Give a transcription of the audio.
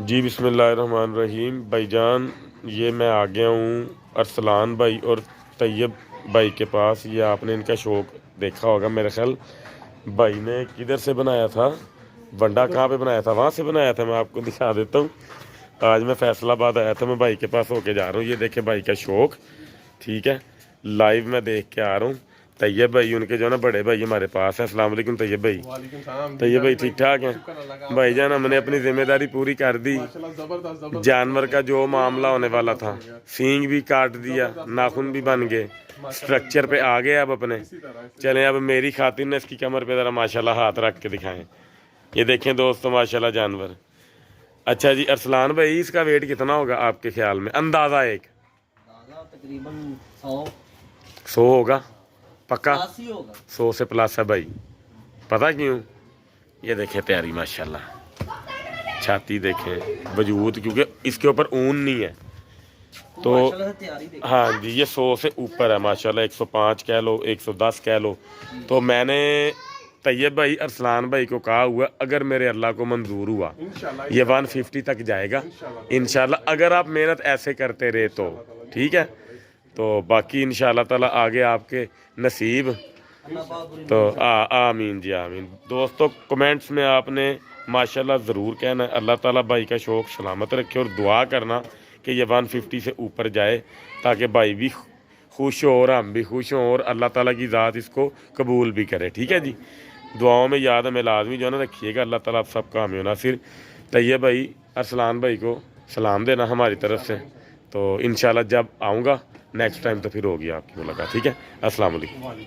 جی بسم اللہ الرحمن الرحیم بھائی جان، یہ میں آ گیا ہوں ارسلان بھائی اور طیب بھائی کے پاس۔ یہ آپ نے ان کا شوق دیکھا ہوگا، میرے خیال بھائی نے کدھر سے بنایا تھا، بنڈا کہاں پہ بنایا تھا، وہاں سے بنایا تھا۔ میں آپ کو دکھا دیتا ہوں۔ آج میں فیصل آباد آیا تھا، میں بھائی کے پاس ہو کے جا رہا ہوں۔ یہ دیکھیں بھائی کا شوق، ٹھیک ہے، لائیو میں دیکھ کے آ رہا ہوں۔ طیب بھائی ان کے جو ہے نا بڑے بھائی ہمارے پاس ہیں۔ السلام علیکم طیب بھائی۔ طیب بھائی ٹھیک ٹھاک ہیں؟ بھائی جان ہم نے اپنی ذمہ داری پوری کر دی۔ جانور کا جو معاملہ ہونے والا تھا، سینگ بھی کاٹ دیا، ناخن بھی بن گئے، سٹرکچر پہ آ گئے اب اپنے۔ چلیں اب میری خاطر نے اس کی کمر پہ ذرا ماشاءاللہ ہاتھ رکھ کے دکھائیں۔ یہ دیکھیں دوستو ماشاءاللہ جانور۔ اچھا جی ارسلان بھائی، اس کا ویٹ کتنا ہوگا آپ کے خیال میں اندازہ؟ ایک تقریباً 100 ہوگا پکا؟ 100 سے پلس ہے بھائی۔ پتہ کیوں؟ یہ دیکھیں پیاری ماشاءاللہ چھاتی دیکھیں، وجود، کیونکہ اس کے اوپر اون نہیں ہے تو ہاں جی یہ 100 سے اوپر ہے ماشاءاللہ۔ 105 کہہ لو، 110 کہہ لو۔ تو میں نے طیب بھائی ارسلان بھائی کو کہا ہوا اگر میرے اللہ کو منظور ہوا یہ 150 تک جائے گا انشاءاللہ، اگر آپ محنت ایسے کرتے رہے تو ٹھیک ہے۔ تو باقی انشاءاللہ تعالی آگے آپ کے نصیب، تو آمین جی آمین۔ دوستو کمنٹس میں آپ نے ماشاءاللہ ضرور کہنا ہے۔ اللہ تعالیٰ بھائی کا شوق سلامت رکھے، اور دعا کرنا کہ یہ 150 سے اوپر جائے تاکہ بھائی بھی خوش ہو اور ہم بھی خوش ہوں، اور اللہ تعالیٰ کی ذات اس کو قبول بھی کرے، ٹھیک ہے جی۔ دعاؤں میں یاد ہمیں لازمی جو ہے نا رکھیے گا۔ اللہ تعالیٰ آپ سب کا حامی و ناصر۔ طیب بھائی ارسلان بھائی کو سلام دینا ہماری طرف سے۔ تو انشاءاللہ جب آؤں گا نیکسٹ ٹائم تو پھر ہوگی آپ کی ملاقات، ٹھیک ہے۔ السلام علیکم۔